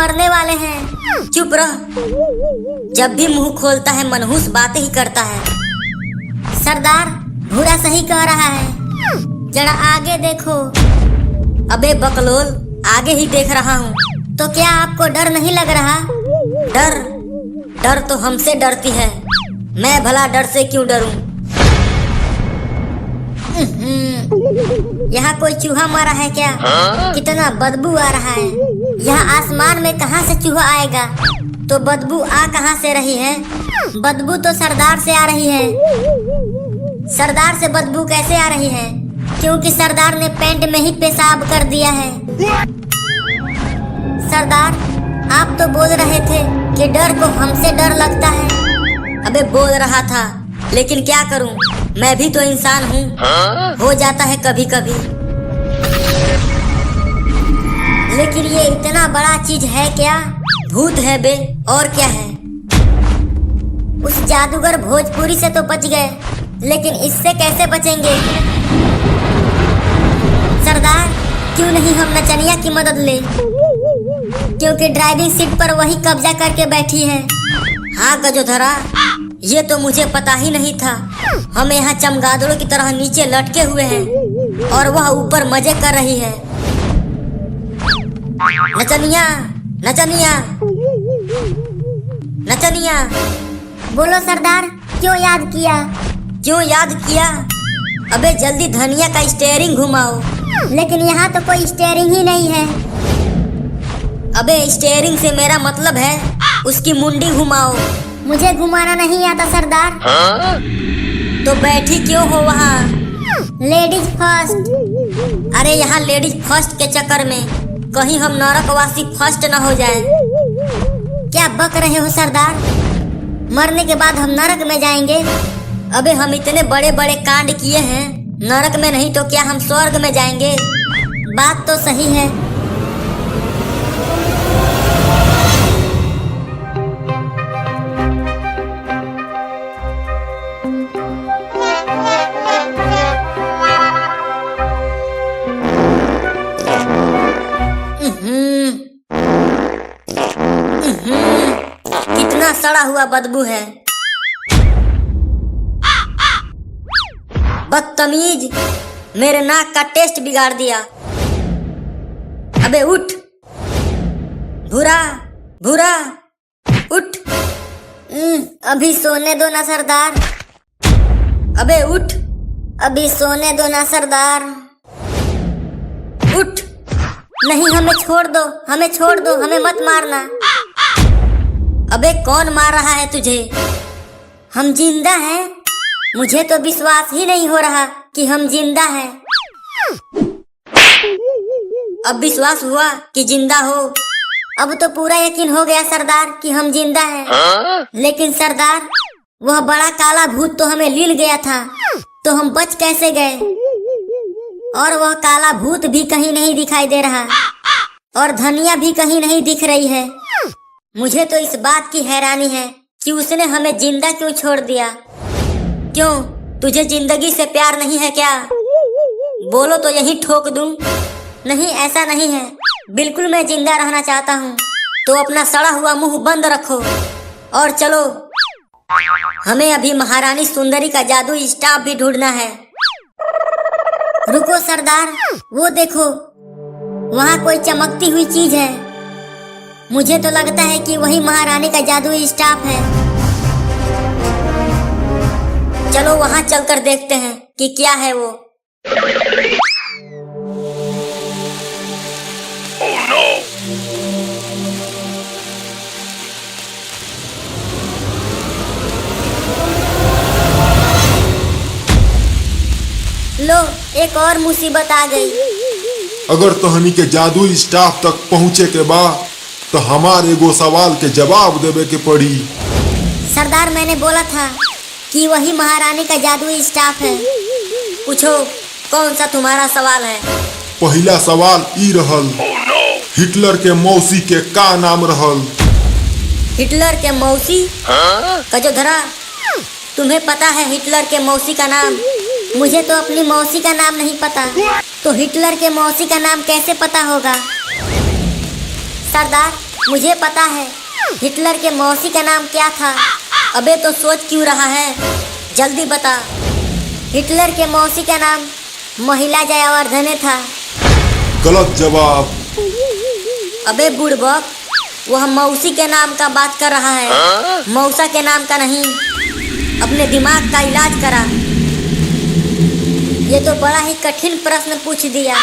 मरने वाले हैं। चुप रह, जब भी मुंह खोलता है मनहूस बातें ही करता है। सरदार, भूरा सही कह रहा है, जरा आगे देखो। अबे बकलोल, आगे ही देख रहा हूँ। तो क्या आपको डर नहीं लग रहा? डर? डर तो हमसे डरती है, मैं भला डर से क्यों डरूं? यहाँ कोई चूहा मरा है क्या? कितना बदबू आ रहा है। यहाँ आसमान में कहाँ से चूहा आएगा? तो बदबू आ कहाँ से रही है? बदबू तो सरदार से आ रही है। सरदार से बदबू कैसे आ रही है? क्योंकि सरदार ने पैंट में ही पेशाब कर दिया है। सरदार, आप तो बोल रहे थे कि डर को हमसे डर लगता है। अबे बोल रहा था, लेकिन क्या करूं, मैं भी तो इंसान हूँ। हो जाता है कभी कभी। लेकिन ये इतना बड़ा चीज है क्या? भूत है बे, और क्या है। उस जादूगर भोजपुरी से तो बच गए, लेकिन इससे कैसे बचेंगे? सरदार, क्यों नहीं हम नचनिया की मदद ले, क्योंकि ड्राइविंग सीट पर वही कब्जा करके बैठी है। हाँ गजोधरा, ये तो मुझे पता ही नहीं था। हम यहाँ चमगादड़ों की तरह नीचे लटके हुए हैं और वह ऊपर मजे कर रही है। नचनिया, नचनिया, नचनिया। बोलो सरदार, क्यों याद किया? क्यों याद किया? अबे जल्दी धनिया का स्टीयरिंग घुमाओ। लेकिन यहाँ तो कोई स्टीयरिंग ही नहीं है। अबे स्टीयरिंग से मेरा मतलब है उसकी मुंडी घुमाओ। मुझे घुमाना नहीं आता सरदार। तो बैठी क्यों हो वहाँ? Ladies first. अरे यहाँ लेडीज फर्स्ट के चक्कर में कहीं हम नरकवासी फर्स्ट न हो जाएं। क्या बक रहे हो सरदार? मरने के बाद हम नरक में जाएंगे? अबे हम इतने बड़े बड़े कांड किए हैं, नरक में नहीं तो क्या हम स्वर्ग में जाएंगे? बात तो सही है। कितना सड़ा हुआ बदबू है। बदतमीज, मेरे नाक का टेस्ट बिगाड़ दिया। अबे उठ, भूरा भूरा, उठ। अभी सोने दो ना सरदार। अबे उठ, अभी सोने दो ना सरदार। उठ। नहीं, हमें छोड़ दो, हमें छोड़ दो, हमें मत मारना। अबे कौन मार रहा है तुझे? हम जिंदा हैं। मुझे तो विश्वास ही नहीं हो रहा कि हम जिंदा हैं। अब विश्वास हुआ कि जिंदा हो? अब तो पूरा यकीन हो गया सरदार कि हम जिंदा हैं। लेकिन सरदार, वह बड़ा काला भूत तो हमें लील गया था, तो हम बच कैसे गए? और वह काला भूत भी कहीं नहीं दिखाई दे रहा, और धनिया भी कहीं नहीं दिख रही है। मुझे तो इस बात की हैरानी है कि उसने हमें जिंदा क्यों छोड़ दिया। क्यों, तुझे जिंदगी से प्यार नहीं है क्या? बोलो तो यही ठोक दूं। नहीं, ऐसा नहीं है। बिल्कुल मैं जिंदा रहना चाहता हूँ। तो अपना सड़ा हुआ मुंह बंद रखो और चलो। हमें अभी महारानी सुंदरी का जादू स्टाफ भी ढूंढना है। रुको सरदार, वो देखो, वहाँ कोई चमकती हुई चीज है। मुझे तो लगता है कि वही महारानी का जादुई स्टाफ है। चलो वहाँ चलकर देखते हैं कि क्या है वो। Oh no! लो, एक और मुसीबत आ गई। अगर तहनी के जादुई स्टाफ तक पहुँचे के बाद तो हमारे एगो सवाल के जवाब देवे के पड़ी। सरदार, मैंने बोला था कि वही महारानी का जादुई स्टाफ है। पूछो, कौन सा तुम्हारा सवाल है? पहला सवाल ई रहल, हिटलर के मौसी के का नाम रहल? हिटलर के मौसी? गजोधरा, तुम्हें पता है हिटलर के मौसी का नाम? मुझे तो अपनी मौसी का नाम नहीं पता, तो हिटलर के मौसी का नाम कैसे पता होगा? सरदार, मुझे पता है हिटलर के मौसी का नाम क्या था। अबे तो सोच क्यों रहा है, जल्दी बता। हिटलर के मौसी का नाम महिला जयावर्धने था। गलत जवाब। अबे बुड़बक, वह मौसी के नाम का बात कर रहा है, मौसा के नाम का नहीं। अपने दिमाग का इलाज करा। ये तो बड़ा ही कठिन प्रश्न पूछ दिया।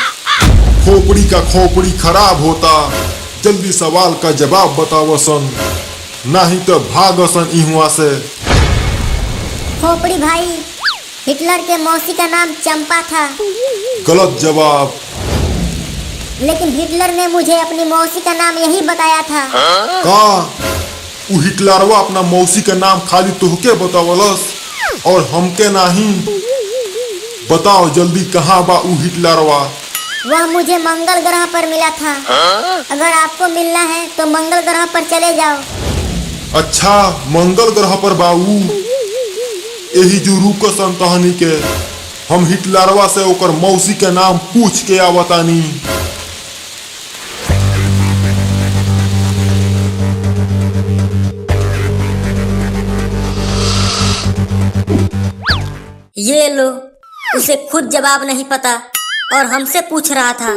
खोपड़ी का खोपड़ी खराब होता, जल्दी सवाल का जवाब बतावसन, नहीं तो भागसन इहुआ से। खोपड़ी भाई, हिटलर के मौसी का नाम चंपा था। गलत जवाब। लेकिन हिटलर ने मुझे अपनी मौसी का नाम यही बताया था। का उ हिटलरवा अपना मौसी का नाम खाली तोहके बतावलस और हमके नहीं? बताओ जल्दी कहाँ बा उ हिटलरवा? वह मुझे मंगल ग्रह पर मिला था। अगर आपको मिलना है तो मंगल ग्रह पर चले जाओ। अच्छा, मंगल ग्रह पर बाऊ? यही जो रुकसन तहनी के हम हिटलरवा से ओकर मौसी के नाम पूछ के आवतानी। ये लो, उसे खुद जवाब नहीं पता और हमसे पूछ रहा था।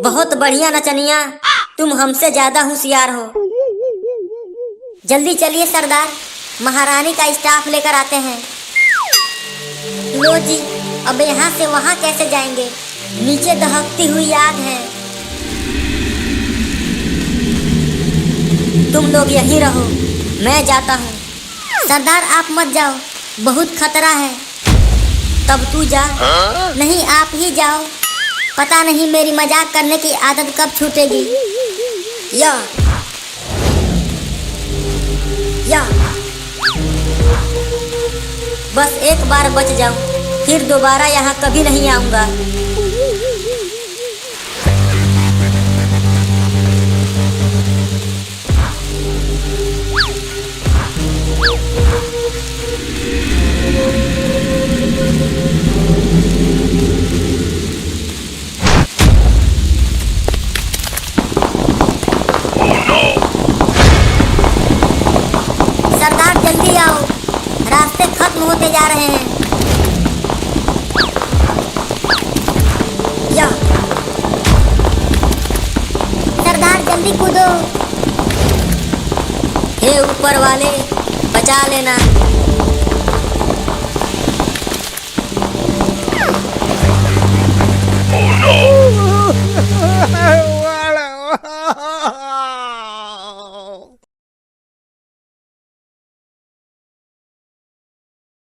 बहुत बढ़िया नचनिया, तुम हमसे ज्यादा होशियार हो। जल्दी चलिए सरदार, महारानी का स्टाफ लेकर आते हैं। लो जी, अब यहाँ से वहाँ कैसे जाएंगे? नीचे दहकती हुई आग है। तुम लोग यहीं रहो, मैं जाता हूँ। सरदार आप मत जाओ, बहुत खतरा है। तब तू जा। नहीं, आप ही जाओ। पता नहीं मेरी मजाक करने की आदत कब छूटेगी। या बस एक बार बच जाऊं, फिर दोबारा यहाँ कभी नहीं आऊंगा। सरदार जल्दी आओ, रास्ते खत्म होते जा रहे हैं। या सरदार जल्दी कूदो। हे ऊपर वाले, बचा लेना। Oh no!